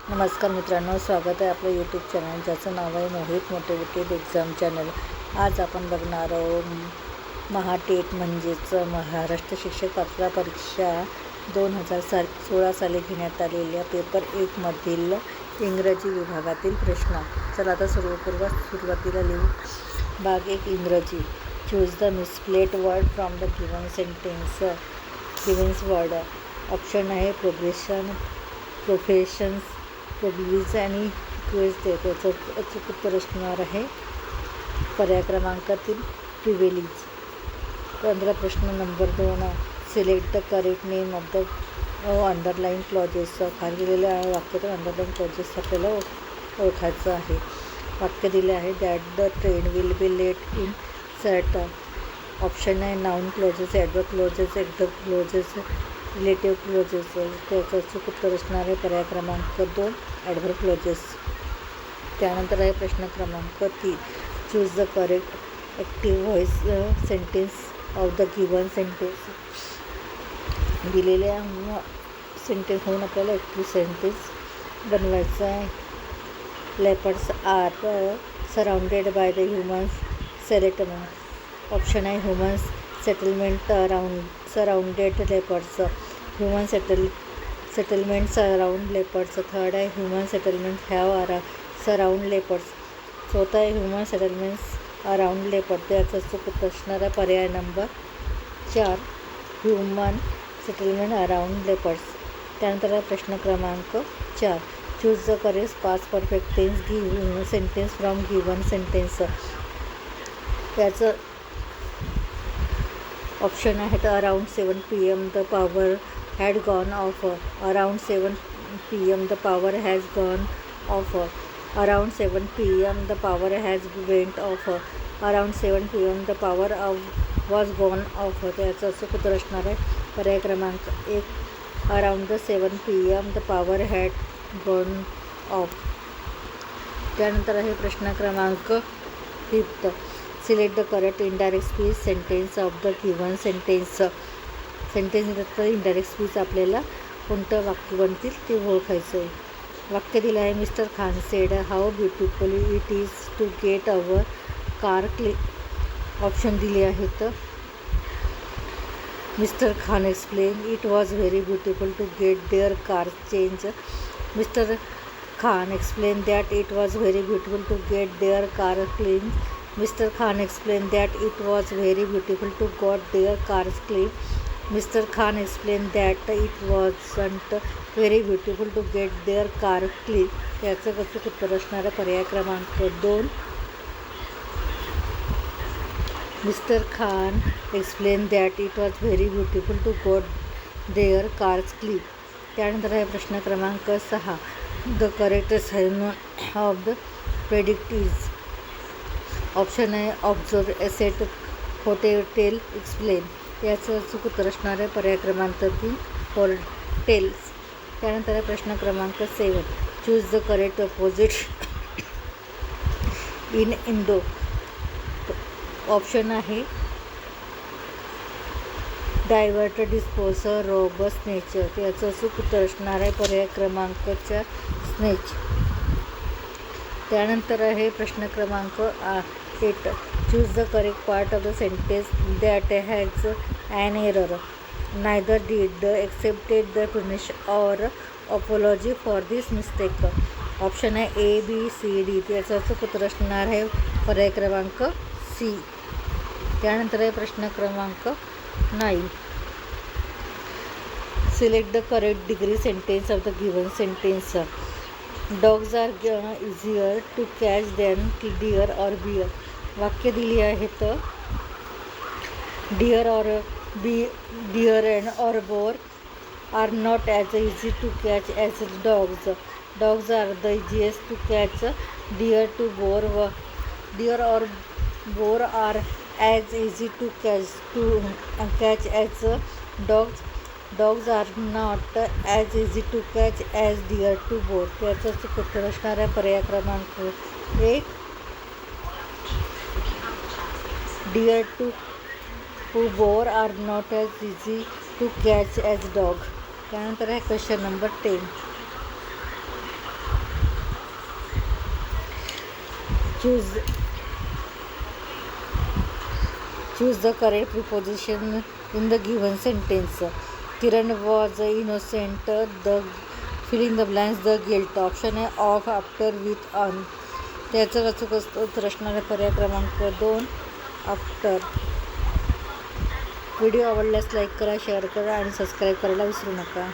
नमस्कार मित्रांनो, स्वागत आहे आपलं यूट्यूब चॅनल ज्याचं नाव आहे मोहित मोटिवेटेड एक्झाम चॅनल। आज आपण बघणार आहोत महाटेट म्हणजेच महाराष्ट्र शिक्षक पात्रता परीक्षा 2016 साली घेण्यात आलेल्या पेपर 1 मधील इंग्रजी विभागातील प्रश्न। चला आता सुरुवातीला लिहू। भाग 1 इंग्रजी। Choose the misplaced word from the given sentence. Givens word option आहे प्रोफेशन्स, प्रोब्लिज आणि रिक्वेस्ट आहे। त्याचं अचूक उत्तर असणार आहे पर्याय क्रमांक 3 प्रिव्हिलेज। 15 प्रश्न number 2 select the correct name of the underline clauses. खाली दिलेल्या वाक्यातून अंडरलाईन क्लॉजेस आपल्याला ओळखायचं आहे। वाक्य दिले आहे that the train will be late in sort. Option आहे noun clauses, adverb clauses, exact clauses, relative clauses. त्याचं अचूक उत्तर असणार आहे पर्याय क्रमांक 2 ॲडवर्ब क्लॉजेस। त्यानंतर आहे प्रश्न क्रमांक 3 choose the correct active voice sentence of the given sentence. दिलेल्या सेंटेन्स होऊन आपल्याला ॲक्टिव्ह सेंटेन्स बनवायचं आहे। Leopards are surrounded by the humans settlement. Option आहे humans settlement surrounded leopards. Human settlement surround leopards. Third आहे human settlement have surround leopards. चौथा आहे human settlements around leopard. त्याचं चूक असणारा पर्याय number 4 human settlement around leopards. त्यानंतर आहे प्रश्न क्रमांक 4 choose the correct past perfect tense sentence from given sentence. त्याचं ऑप्शन आहेत around 7 PM the power had gone off. Around 7 PM the power has gone off. Around 7 PM the power has went off. Around 7 PM the power off was gone off. त्याचं अचूक उत्तर असणार आहे पर्याय क्रमांक 1 around the 7 PM the power had gone of. त्यानंतर आहे प्रश्न क्रमांक 5 select the correct indirect speech sentence of the given sentence. Sentence तर इनडायरेक्ट स्पीच आपल्याला कोणतं वाक्य बनतील ते ओळखायचं आहे। वाक्य दिलं आहे mister Khan said how beautiful it is to get our car clean. Option दिले आहेत mister Khan explain it was very beautiful to get their car change. Mister Khan explain that it was very beautiful to get their car clean. Mr. Khan explained that it was very beautiful to get their cars clean. Mr. Khan explained that it wasn't very beautiful to get their car clean. त्याचं अचूक उत्तर असणारा पर्याय क्रमांक 2 Mr. Khan explained that it was very beautiful to get their cars clean. त्यानंतर आहे प्रश्न क्रमांक 6 the correct sign of the predict is. Option आहे ऑब्झर्व एसेट फोटेल एक्सप्लेन। याचं अचूक उत्तर असणार आहे पर्याय क्रमांक 3 फोरटेल्स। त्यानंतर आहे प्रश्न क्रमांक 7 choose the correct opposite in Indo. Option आहे डायव्हर्ट डिस्पोज रोबस्ट नेचर। त्याचं अचूक उत्तर असणार आहे पर्याय क्रमांक 4 स्नेच। त्यानंतर आहे प्रश्न क्रमांक 8 choose the correct part of the sentence that has an error. Neither did the accepted the punish or apology for this mistake. Option आहे ABCD। त्याचं अचूक उत्तर असणार आहे पर्याय क्रमांक C। त्यानंतर आहे प्रश्न क्रमांक 9 select the correct degree sentence of the given sentence. Dogs are easier to catch than deer or bear. वाक्य दिली आहेत deer and or boar are not as easy to catch as dogs. Dogs are the easiest to catch deer to boar व deer or boar are as easy to catch as dogs. Dogs are not as easy to catch as deer to boar. त्याचं अचूक उत्तर असणार आहे पर्याय क्रमांक 1 deer to boar are not as easy to catch as dog. त्यानंतर आहे question number 10 choose choose the correct preposition in the given sentence. Kiran was innocent. The fill in the blanks, the guilt. Option A, of, after, with, on. त्याचं अचूक उत्तर असणारे पर्याय क्रमांक 2 after. Video आवडल्यास like करा, शेअर करा आणि सबस्क्राईब करायला विसरू नका.